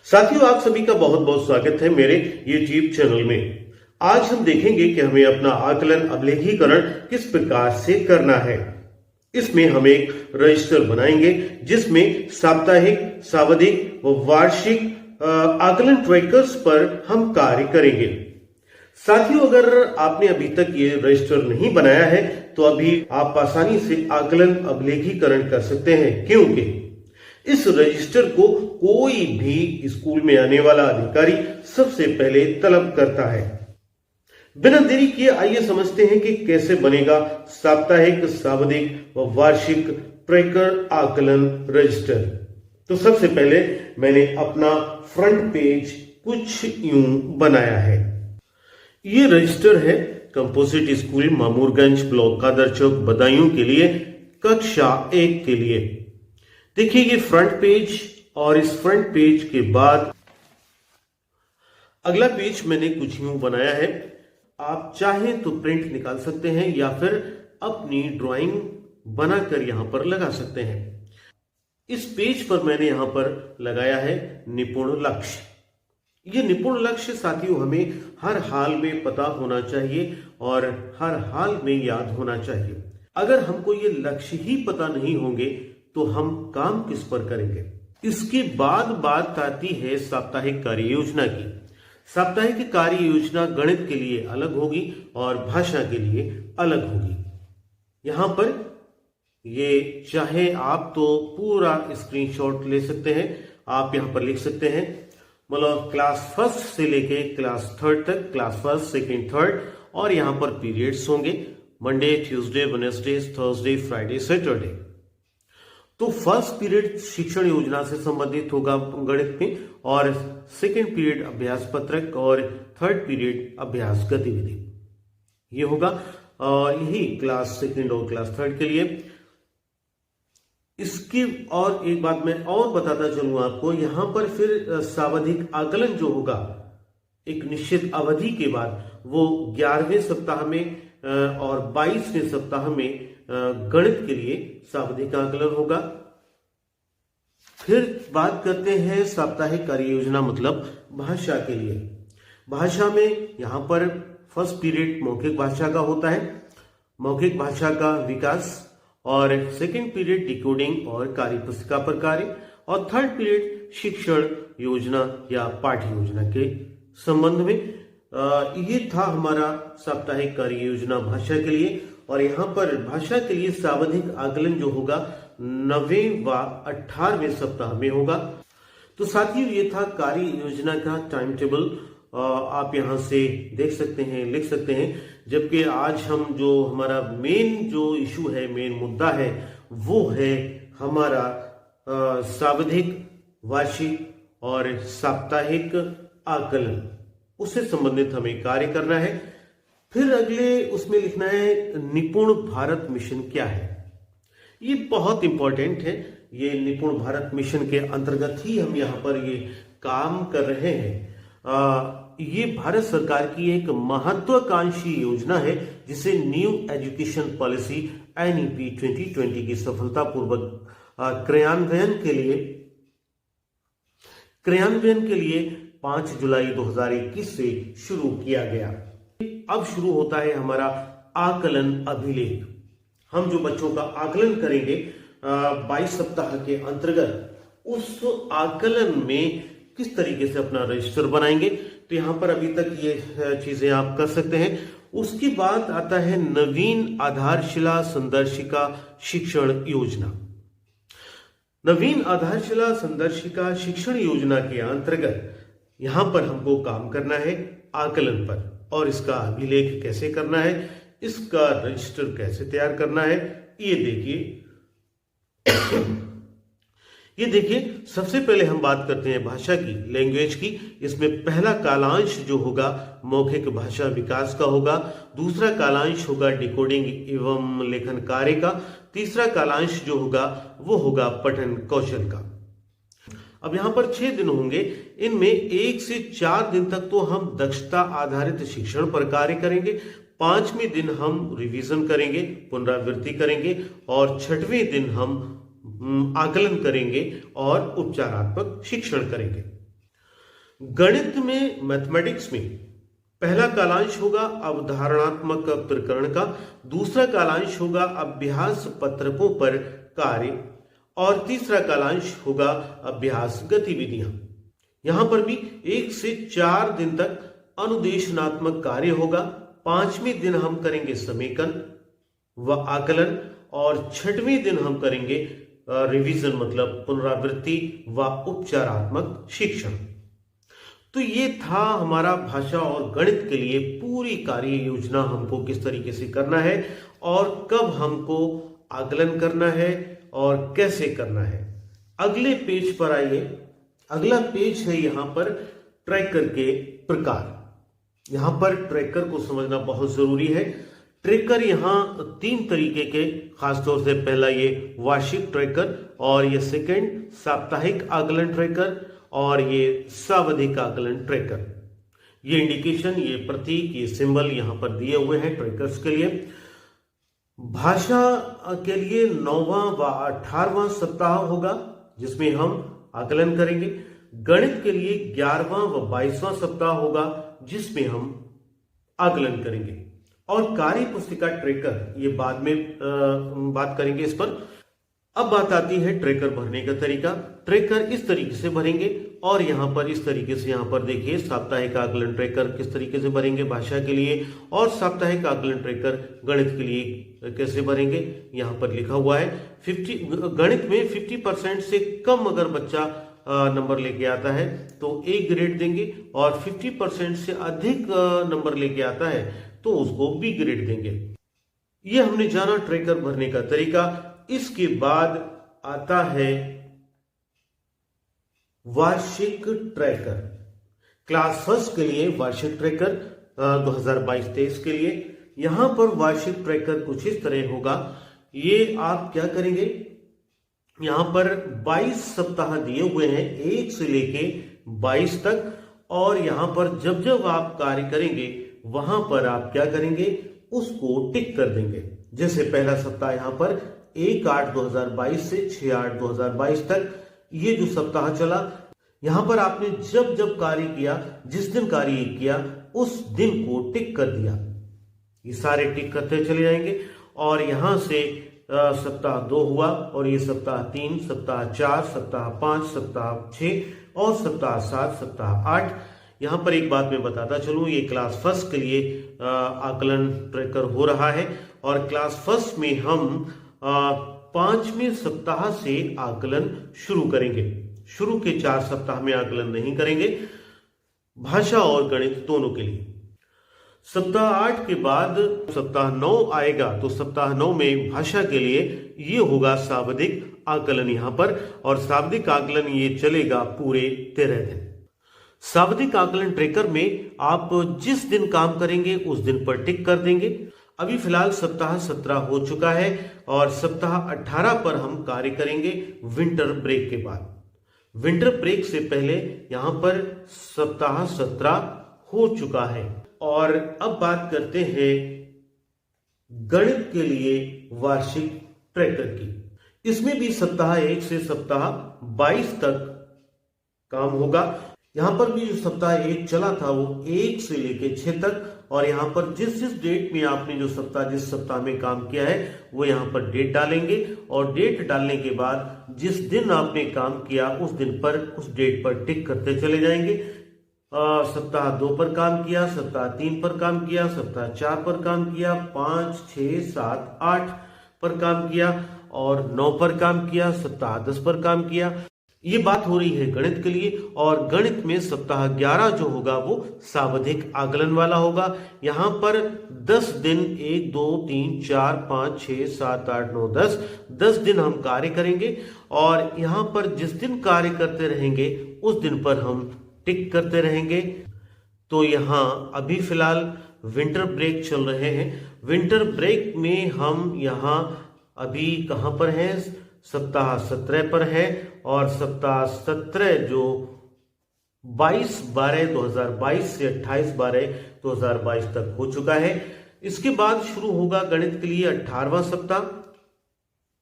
साथियों, आप सभी का बहुत बहुत स्वागत है मेरे YouTube चैनल में। आज हम देखेंगे कि हमें अपना आकलन अभिलेखीकरण किस प्रकार से करना है। इसमें हम एक रजिस्टर बनाएंगे जिसमें साप्ताहिक, सावधिक व वार्षिक आकलन ट्रैकर्स पर हम कार्य करेंगे। साथियों, अगर आपने अभी तक ये रजिस्टर नहीं बनाया है तो अभी आप आसानी से आकलन अभिलेखीकरण कर सकते हैं, क्योंकि इस रजिस्टर को कोई भी स्कूल में आने वाला अधिकारी सबसे पहले तलब करता है। बिना देरी किए आइए समझते हैं कि कैसे बनेगा साप्ताहिक, सावधिक व वार्षिक ट्रैकर आकलन रजिस्टर। तो सबसे पहले मैंने अपना फ्रंट पेज कुछ यूं बनाया है। ये रजिस्टर है कंपोजिट स्कूल मामूरगंज, ब्लॉक कादर चौक, बदायूं के लिए, कक्षा 1 के लिए। देखिए ये फ्रंट पेज, और इस फ्रंट पेज के बाद अगला पेज मैंने कुछ यूं बनाया है। आप चाहें तो प्रिंट निकाल सकते हैं या फिर अपनी ड्राइंग बनाकर यहां पर लगा सकते हैं। इस पेज पर मैंने यहां पर लगाया है निपुण लक्ष्य। ये निपुण लक्ष्य साथियों हमें हर हाल में पता होना चाहिए और हर हाल में याद होना चाहिए। अगर हमको ये लक्ष्य ही पता नहीं होंगे तो हम काम किस पर करेंगे। इसके बाद बात आती है साप्ताहिक कार्य योजना की। साप्ताहिक कार्य योजना गणित के लिए अलग होगी और भाषा के लिए अलग होगी। यहां पर ये चाहे आप तो पूरा स्क्रीनशॉट ले सकते हैं। आप यहां पर लिख सकते हैं, मतलब क्लास 1 से लेके क्लास 3 तक, क्लास 1, 2, 3, और यहां पर पीरियड्स होंगे Monday, Tuesday, Wednesday, Thursday, Friday, Saturday. तो फर्स्ट पीरियड शिक्षण योजना से संबंधित होगा गणित में, और सेकेंड पीरियड अभ्यास पत्रक, और थर्ड पीरियड अभ्यास गतिविधि ये होगा। यही क्लास 2 और क्लास 3 के लिए। इसकी और एक बात मैं और बताता चलूं आपको, यहां पर फिर सावधिक आकलन जो होगा एक निश्चित अवधि के बाद, वो 11वें सप्ताह में और 22वें सप्ताह में गणित के लिए सावधिक आकलन होगा। फिर बात करते हैं साप्ताहिक कार्य योजना मतलब भाषा के लिए। भाषा में यहां पर फर्स्ट पीरियड मौखिक भाषा का होता है, मौखिक भाषा का विकास, और सेकंड पीरियड डिकोडिंग और कार्य पुस्तिका पर कार्य, और थर्ड पीरियड शिक्षण योजना या पाठ्य योजना के संबंध में। ये था हमारा साप्ताहिक कार्य योजना भाषा के लिए। और यहां पर भाषा के लिए सावधिक आकलन जो होगा 9वें व 18वें सप्ताह में होगा। तो साथियों ये था कार्य योजना का टाइम टेबल। आप यहां से देख सकते हैं, लिख सकते हैं। जबकि आज हम जो हमारा मेन जो इशू है, मेन मुद्दा है, वो है हमारा सावधिक, वार्षिक और साप्ताहिक आकलन। उससे संबंधित हमें कार्य करना है। फिर अगले उसमें लिखना है निपुण भारत मिशन क्या है। ये बहुत इंपॉर्टेंट है। ये निपुण भारत मिशन के अंतर्गत ही हम यहाँ पर ये काम कर रहे हैं। ये भारत सरकार की एक महत्वाकांक्षी योजना है जिसे न्यू एजुकेशन पॉलिसी NEP 2020 की सफलतापूर्वक क्रियान्वयन के लिए 5 जुलाई 2021 से शुरू किया गया। अब शुरू होता है हमारा आकलन अभिलेख। हम जो बच्चों का आकलन करेंगे 22 सप्ताह के अंतर्गत, उस आकलन में किस तरीके से अपना रजिस्टर बनाएंगे। तो यहां पर अभी तक ये चीजें आप कर सकते हैं। उसके बाद आता है नवीन आधारशिला संदर्शिका शिक्षण योजना। नवीन आधारशिला संदर्शिका शिक्षण योजना के अंतर्गत यहां पर हमको काम करना है आकलन पर, और इसका अभिलेख कैसे करना है, इसका रजिस्टर कैसे तैयार करना है। ये देखिए सबसे पहले हम बात करते हैं भाषा की, लैंग्वेज की। इसमें पहला कालांश जो होगा मौखिक भाषा विकास का होगा, दूसरा कालांश होगा डिकोडिंग एवं लेखन कार्य का, तीसरा कालांश जो होगा वो होगा पठन कौशल का। अब यहां पर 6 दिन होंगे। इनमें 1 से 4 दिन तक तो हम दक्षता आधारित शिक्षण पर कार्य करेंगे, 5वें दिन हम रिवीजन करेंगे, पुनरावृत्ति करेंगे, और 6वें दिन हम आकलन करेंगे और उपचारात्मक शिक्षण करेंगे। गणित में, मैथमेटिक्स में पहला कालांश होगा अवधारणात्मक प्रकरण का, दूसरा कालांश होगा अभ्यास पत्रकों पर कार्य और तीसरा कालांश होगा अभ्यास गतिविधियां। यहां पर भी 1 से 4 दिन तक अनुदेशनात्मक कार्य होगा। 5वें दिन हम करेंगे समेकन व आकलन और 6वें दिन हम करेंगे रिवीजन मतलब पुनरावृत्ति व उपचारात्मक शिक्षण। तो ये था हमारा भाषा और गणित के लिए पूरी कार्य योजना, हमको किस तरीके से करना है और कब हमको आकलन करना है और कैसे करना है। अगले पेज पर आइए। अगला पेज है यहां पर ट्रैकर के प्रकार। यहां पर ट्रैकर को समझना बहुत जरूरी है। ट्रैकर यहां 3 तरीके के, खासतौर से पहला ये वार्षिक ट्रैकर और ये सेकंड साप्ताहिक आकलन ट्रैकर और ये सावधिक आकलन ट्रैकर। ये इंडिकेशन, ये प्रतीक, ये सिंबल यहां पर दिए हुए हैं ट्रैकर्स के लिए। भाषा के लिए 9वां व 18वां सप्ताह होगा जिसमें हम आकलन करेंगे। गणित के लिए 11वां व 22वां सप्ताह होगा जिसमें हम आकलन करेंगे। और कार्य पुस्तिका ट्रैकर, ये बाद में बात करेंगे इस पर। अब बात आती है ट्रैकर भरने का तरीका। ट्रैकर इस तरीके से भरेंगे और यहां पर इस तरीके से, यहां पर देखिए साप्ताहिक आकलन ट्रैकर किस तरीके से भरेंगे भाषा के लिए और साप्ताहिक आकलन ट्रैकर गणित के लिए कैसे भरेंगे। यहां पर लिखा हुआ है 50 गणित में 50% से कम अगर बच्चा नंबर लेके आता है तो A ग्रेड देंगे और 50% से अधिक नंबर लेके आता है तो उसको B ग्रेड देंगे। ये हमने जाना ट्रैकर भरने का तरीका। इसके बाद आता है वार्षिक ट्रैकर। क्लास फर्स्ट के लिए वार्षिक ट्रैकर 2022-23 के लिए। यहां पर वार्षिक ट्रैकर कुछ इस तरह होगा। ये आप क्या करेंगे, यहां पर 22 सप्ताह दिए हुए हैं 1 से लेके 22 तक, और यहां पर जब जब आप कार्य करेंगे वहां पर आप क्या करेंगे, उसको टिक कर देंगे। जैसे पहला सप्ताह यहां पर 1/8/2022 से 6/8/2022 तक ये जो सप्ताह चला, यहां पर आपने जब जब कार्य किया, जिस दिन कार्य किया उस दिन को टिक कर दिया। ये सारे टिक करते चले जाएंगे और यहां से सप्ताह 2 हुआ और ये सप्ताह 3, सप्ताह 4, सप्ताह 5, सप्ताह 6 और सप्ताह 7, सप्ताह 8। यहां पर एक बात मैं बताता चलूं, ये क्लास फर्स्ट के लिए आकलन ट्रैकर हो रहा है और क्लास फर्स्ट में हम 5वें सप्ताह से आकलन शुरू करेंगे। शुरू के 4 सप्ताह में आकलन नहीं करेंगे, भाषा और गणित दोनों के लिए। सप्ताह 8 के बाद सप्ताह 9 आएगा तो सप्ताह 9 में भाषा के लिए ये होगा सावधिक आकलन यहां पर, और सावधिक आकलन ये चलेगा पूरे 13 दिन। सावधिक आकलन ट्रैकर में आप जिस दिन काम करेंगे उस दिन पर टिक कर देंगे। अभी फिलहाल सप्ताह 17 हो चुका है और सप्ताह 18 पर हम कार्य करेंगे विंटर ब्रेक के बाद। विंटर ब्रेक से पहले यहां पर सप्ताह 17 हो चुका है। और अब बात करते हैं गणित के लिए वार्षिक ट्रैकर की। इसमें भी सप्ताह 1 से सप्ताह 22 तक काम होगा। यहां पर भी जो सप्ताह 1 चला था वो 1 से लेके 6 तक, और यहां पर जिस जिस डेट में आपने जिस सप्ताह में काम किया है वो यहां पर डेट डालेंगे, और डेट डालने के बाद जिस दिन आपने काम किया उस दिन पर उस डेट पर टिक करते चले जाएंगे। सप्ताह 2 पर काम किया, सप्ताह 3 पर काम किया, सप्ताह 4 पर काम किया, 5, 6, 7, 8 पर काम किया और 9 पर काम किया, सप्ताह 10 पर काम किया। ये बात हो रही है गणित के लिए। और गणित में सप्ताह 11 जो होगा वो सावधिक आकलन वाला होगा। यहां पर 10 दिन 1, 2, 3, 4, 5, 6, 7, 8, 9, 10 दिन हम कार्य करेंगे, और यहां पर जिस दिन कार्य करते रहेंगे उस दिन पर हम टिक करते रहेंगे। तो यहां अभी फिलहाल विंटर ब्रेक चल रहे हैं। विंटर ब्रेक में हम यहां अभी कहां पर हैं, सप्ताह 17 पर है, और सप्ताह 17 जो 22/12/2022 से 28/12/2022 तक हो चुका है। इसके बाद शुरू होगा गणित के लिए 18वां सप्ताह।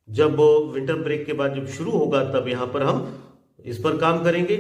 जब विंटर ब्रेक के बाद जब शुरू होगा तब यहां पर हम इस पर काम करेंगे।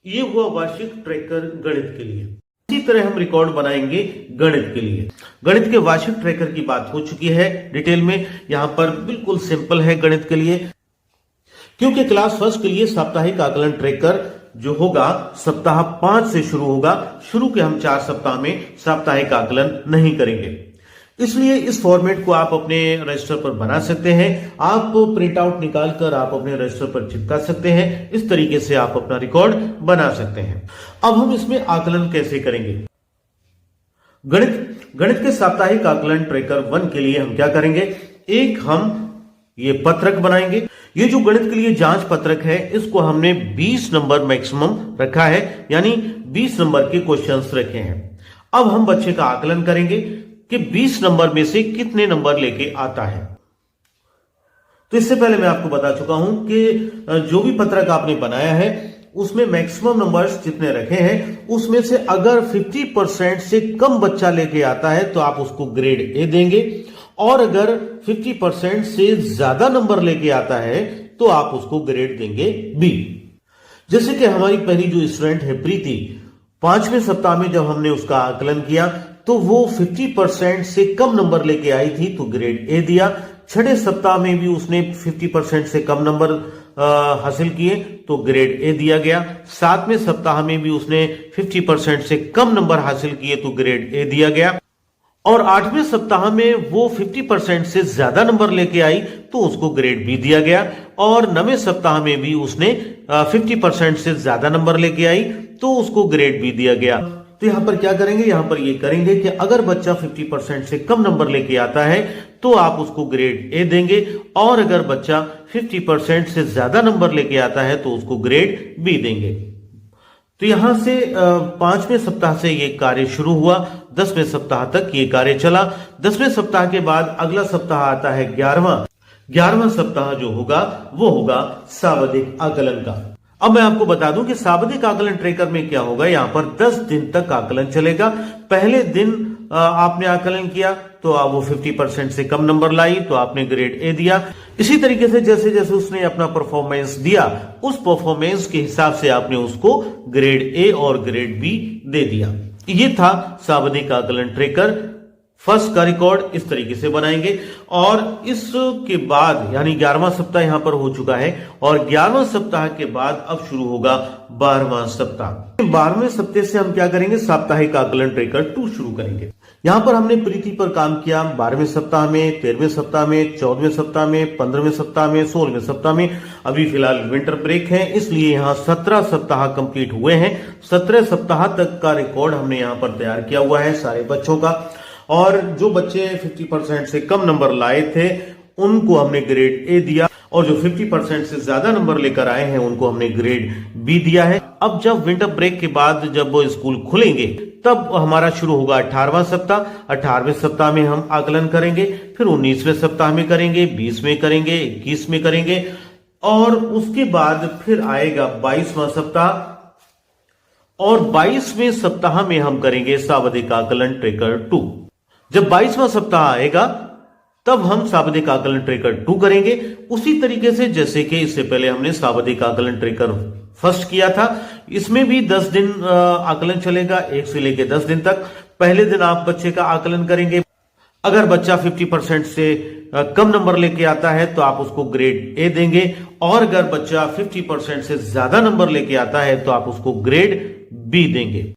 ये हुआ वार्षिक ट्रैकर गणित के लिए। इसी तरह हम रिकॉर्ड बनाएंगे गणित के लिए। गणित के वार्षिक ट्रैकर की बात हो चुकी है डिटेल में, यहां पर बिल्कुल सिंपल है गणित के लिए, क्योंकि क्लास फर्स्ट के लिए साप्ताहिक आकलन ट्रैकर जो होगा सप्ताह 5 से शुरू होगा। शुरू के हम 4 सप्ताह में साप्ताहिक आकलन नहीं करेंगे, इसलिए इस फॉर्मेट को आप अपने रजिस्टर पर बना सकते हैं। आप प्रिंट आउट निकालकर आप अपने रजिस्टर पर चिपका सकते हैं। इस तरीके से आप अपना रिकॉर्ड बना सकते हैं। अब हम इसमें आकलन कैसे करेंगे? गणित के साप्ताहिक आकलन ट्रैकर 1 के लिए हम क्या करेंगे? एक हम ये पत्रक बनाएंगे। ये जो गणित के लिए जांच पत्रक है, इसको हमने 20 नंबर मैक्सिमम रखा है, यानी 20 नंबर के क्वेश्चंस रखे हैं। अब हम बच्चे का आकलन करेंगे कि 20 नंबर में से कितने नंबर लेके आता है। तो इससे पहले मैं आपको बता चुका हूं कि जो भी पत्रक आपने बनाया है उसमें मैक्सिमम नंबर्स जितने रखे हैं उसमें से अगर 50% से कम बच्चा लेके आता है तो आप उसको ग्रेड ए देंगे, और अगर 50% से ज्यादा नंबर लेके आता है तो आप उसको ग्रेड देंगे बी। जैसे कि हमारी पहली जो स्टूडेंट है प्रीति, 5वें सप्ताह में जब हमने उसका आकलन किया तो वो 50% से कम नंबर लेके आई थी तो ग्रेड ए दिया। 6वें सप्ताह में भी उसने 50% से कम नंबर हासिल किए तो ग्रेड ए दिया गया। 7वें सप्ताह में भी उसने 50% से कम नंबर हासिल किए तो ग्रेड ए दिया गया, और 8वें सप्ताह में वो 50% से ज्यादा नंबर लेके आई तो उसको ग्रेड बी दिया गया, और 9वें सप्ताह में भी उसने 50% से ज्यादा नंबर लेके आई तो उसको ग्रेड बी दिया गया। तो यहां पर क्या करेंगे? यहां पर ये करेंगे कि अगर बच्चा 50% से कम नंबर लेके आता है तो आप उसको ग्रेड ए देंगे, और अगर बच्चा 50% से ज्यादा नंबर लेके आता है तो उसको ग्रेड बी देंगे। तो यहां से 5वें सप्ताह से ये कार्य शुरू हुआ, 10वें सप्ताह तक ये कार्य चला। 10वें सप्ताह के बाद अगला सप्ताह आता है 11वां सप्ताह जो होगा वो होगा शाब्दिक आकलन का। अब मैं आपको बता दूं कि शाब्दिक आकलन ट्रैकर में क्या होगा। यहां पर 10 दिन तक आकलन चलेगा। पहले दिन आपने आकलन किया तो आप वो 50% से कम नंबर लाई तो आपने ग्रेड ए दिया। इसी तरीके से जैसे जैसे उसने अपना परफॉर्मेंस दिया उस परफॉर्मेंस के हिसाब से आपने उसको ग्रेड ए और ग्रेड बी दे दिया। ये था शाब्दिक आकलन ट्रैकर। फर्स्ट का रिकॉर्ड इस तरीके से बनाएंगे, और इसके बाद यानी 11वां सप्ताह यहां पर हो चुका है, और 11वां सप्ताह के बाद अब शुरू होगा 12वां सप्ताह। 12वें सप्ताह से हम क्या करेंगे? साप्ताहिक आकलन ट्रैकर 2 शुरू करेंगे। यहां पर हमने प्रीति पर काम किया 12वें सप्ताह में, 13वें सप्ताह में, 14वें सप्ताह में, 15वें सप्ताह में, 16वें सप्ताह में। अभी फिलहाल विंटर ब्रेक है इसलिए यहां 17 सप्ताह कंप्लीट हुए हैं। 17 सप्ताह तक का रिकॉर्ड हमने यहां पर तैयार किया हुआ है सारे बच्चों का, और जो बच्चे 50% से कम नंबर लाए थे उनको हमने ग्रेड ए दिया, और जो 50% से ज्यादा नंबर लेकर आए हैं उनको हमने ग्रेड बी दिया है। अब जब विंटर ब्रेक के बाद जब वो स्कूल खुलेंगे तब हमारा शुरू होगा 18वां सप्ताह। 18वें सप्ताह में हम आकलन करेंगे, फिर 19वें सप्ताह में करेंगे, 20 में करेंगे, 21 में करेंगे, और उसके बाद फिर आएगा 22वां सप्ताह, और 22वें सप्ताह में हम करेंगे शाब्दिक आकलन ट्रैकर 2। जब 22वां सप्ताह आएगा तब हम शाब्दिक आकलन ट्रैकर 2 करेंगे, उसी तरीके से जैसे कि इससे पहले हमने शाब्दिक आकलन ट्रैकर फर्स्ट किया था। इसमें भी 10 दिन आकलन चलेगा, 1 से लेकर 10 दिन तक। पहले दिन आप बच्चे का आकलन करेंगे, अगर बच्चा 50% से कम नंबर लेके आता है तो आप उसको ग्रेड ए देंगे, और अगर बच्चा 50% से ज्यादा नंबर लेके आता है तो आप उसको ग्रेड बी देंगे।